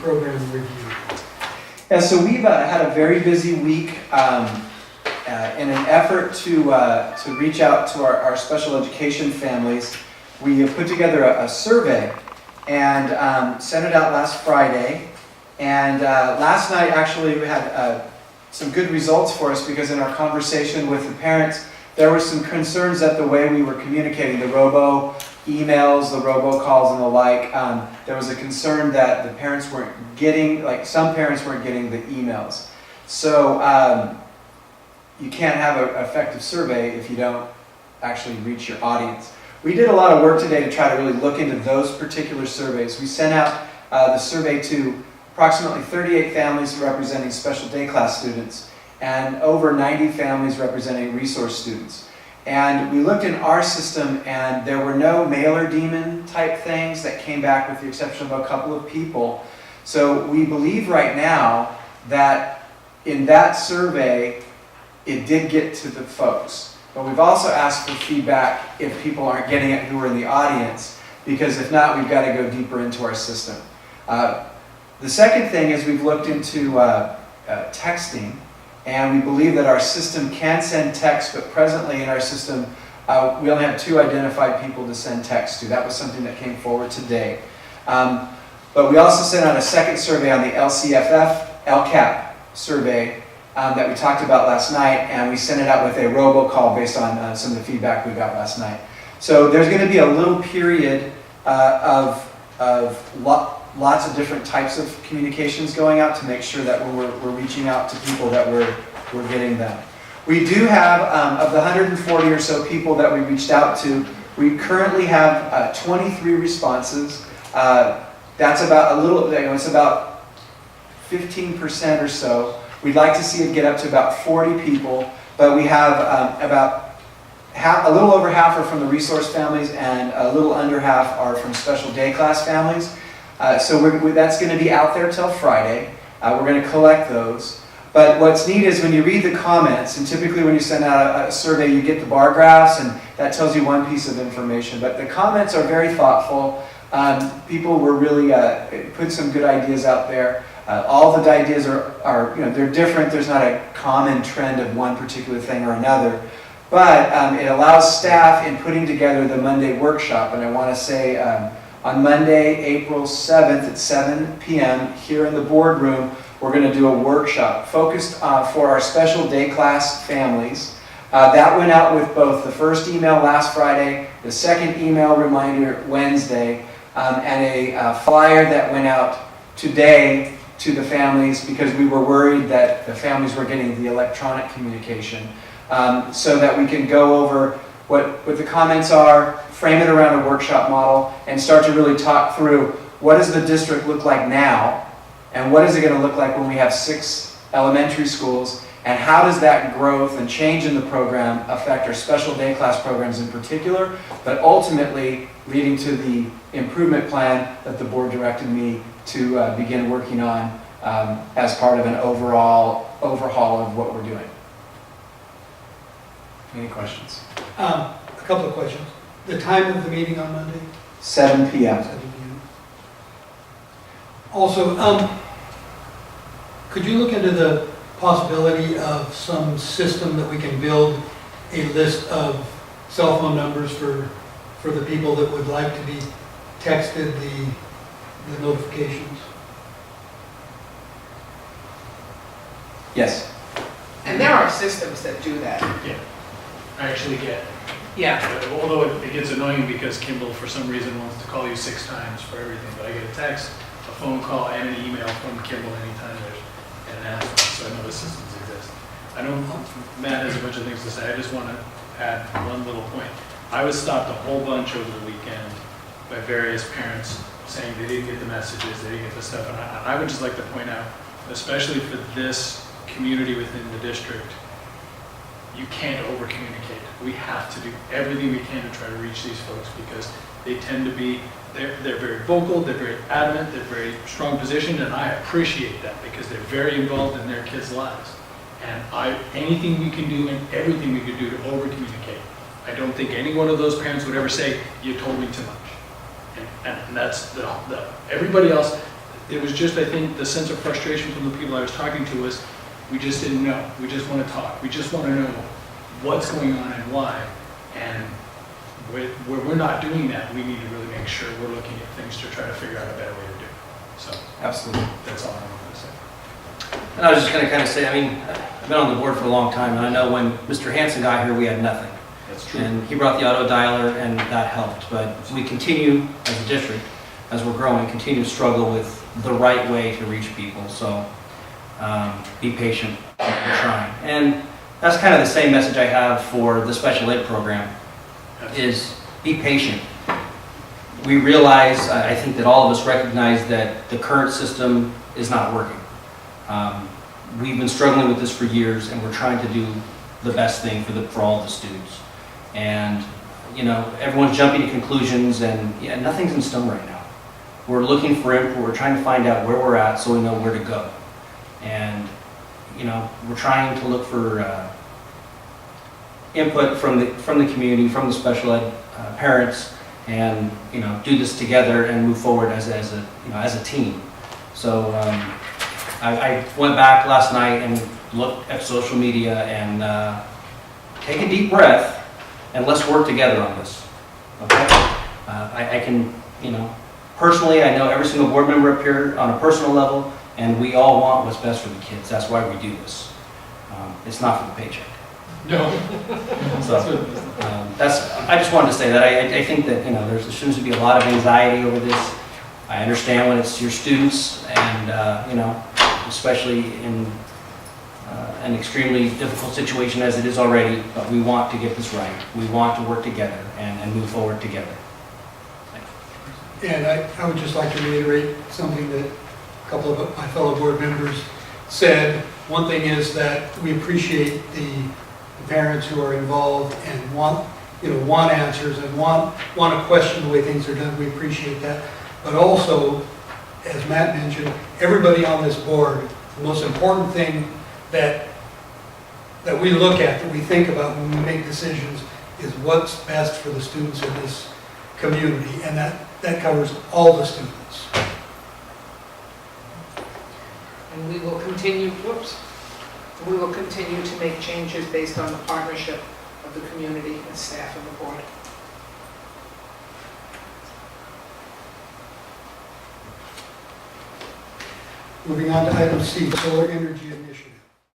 program review. Yeah, so we've had a very busy week in an effort to reach out to our special education families. We have put together a survey and sent it out last Friday. And last night, actually, we had some good results for us because in our conversation with the parents, there were some concerns that the way we were communicating, the robo emails, the robocalls, and the like, there was a concern that the parents weren't getting, like some parents weren't getting the emails. So you can't have an effective survey if you don't actually reach your audience. We did a lot of work today to try to really look into those particular surveys. We sent out the survey to approximately 38 families representing special day class students and over 90 families representing resource students. And we looked in our system and there were no mailer demon type things that came back with the exception of a couple of people. So we believe right now that in that survey, it did get to the folks. But we've also asked for feedback if people aren't getting it who are in the audience, because if not, we've got to go deeper into our system. The second thing is we've looked into texting. And we believe that our system can send text, but presently in our system, we only have 2 identified people to send text to. That was something that came forward today. But we also sent out a second survey on the LCFF-LCAP survey that we talked about last night, and we sent it out with a robocall based on some of the feedback we got last night. So there's going to be a little period of lots of different types of communications going out to make sure that when we're reaching out to people that we're getting them. We do have, of the 140 or so people that we reached out to, we currently have 23 responses. That's about a little, it's about 15% or so. We'd like to see it get up to about 40 people, but we have about a little over half are from the resource families and a little under half are from special day class families. So that's going to be out there till Friday. We're going to collect those. But what's neat is when you read the comments, and typically when you send out a survey, you get the bar graphs, and that tells you one piece of information. But the comments are very thoughtful. People were really put some good ideas out there. All the ideas are they're different. There's not a common trend of one particular thing or another. But it allows staff in putting together the Monday workshop. And I want to say on Monday, April 7th at 7 p.m. here in the boardroom, we're going to do a workshop focused for our special day class families. That went out with both the first email last Friday, the second email reminder Wednesday, and a flyer that went out today to the families because we were worried that the families were getting the electronic communication. So that we can go over what the comments are, frame it around a workshop model, and start to really talk through what does the district look like now, and what is it going to look like when we have 6 elementary schools, and how does that growth and change in the program affect our special day class programs in particular, but ultimately leading to the improvement plan that the board directed me to begin working on as part of an overall overhaul of what we're doing. Any questions? A couple of questions. The time of the meeting on Monday? 7 p.m. 7 p.m. Also, could you look into the possibility of some system that we can build a list of cell phone numbers for the people that would like to be texted the notifications? Yes. And there are systems that do that. Yeah, I actually get. Yeah. Although it gets annoying because Kimball, for some reason, wants to call you 6 times for everything. But I get a text, a phone call, and an email from Kimball anytime there's an announcement. So I know the systems exist. I know Matt has a bunch of things to say. I just want to add one little point. I was stopped a whole bunch over the weekend by various parents saying they didn't get the messages, they didn't get the stuff. And I would just like to point out, especially for this community within the district, you can't over-communicate. We have to do everything we can to try to reach these folks because they tend to be, they're very vocal, they're very adamant, they're very strong positioned, and I appreciate that because they're very involved in their kids' lives. And anything we can do and everything we can do to over-communicate. I don't think any one of those parents would ever say, you told me too much. And that's everybody else, It was just, I think, the sense of frustration from the people I was talking to was, we just didn't know. We just want to talk. We just want to know what's going on and why. And where we're not doing that, we need to really make sure we're looking at things to try to figure out a better way to do it. So Absolutely. that's all I wanted to say. And I was just going to kind of say, I mean, I've been on the board for a long time, and I know when Mr. Hanson got here, we had nothing. That's true. And he brought the auto dialer, and that helped. But we continue, as a district, as we're growing, continue to struggle with the right way to reach people. So be patient, we're trying. And that's kind of the same message I have for the special ed program, is be patient. We realize, I think that all of us recognize that the current system is not working. We've been struggling with this for years, and we're trying to do the best thing for all the students. And, you know, everyone's jumping to conclusions, and yeah, nothing's in stone right now. We're looking for input, we're trying to find out where we're at so we know where to go. And, you know, we're trying to look for input from the community, from the special ed parents, and, you know, do this together and move forward as a team. So I went back last night and looked at social media and take a deep breath and let's work together on this. Okay? I can, you know, personally, I know every single board member up here on a personal level, and we all want what's best for the kids. That's why we do this. It's not for the paycheck. No. So, I just wanted to say that. I think that, you know, there seems to be a lot of anxiety over this. I understand when it's your students, and, you know, especially in an extremely difficult situation as it is already, but we want to get this right. We want to work together and move forward together. And I would just like to reiterate something that a couple of my fellow board members said. One thing is that we appreciate the parents who are involved and want answers and want to question the way things are done. We appreciate that. But also, as Matt mentioned, everybody on this board, the most important thing that we look at, that we think about when we make decisions, is what's best for the students in this community, and that covers all the students. And we will continue, we will continue to make changes based on the partnership of the community and staff of the board. Moving on to item C, solar energy initiative.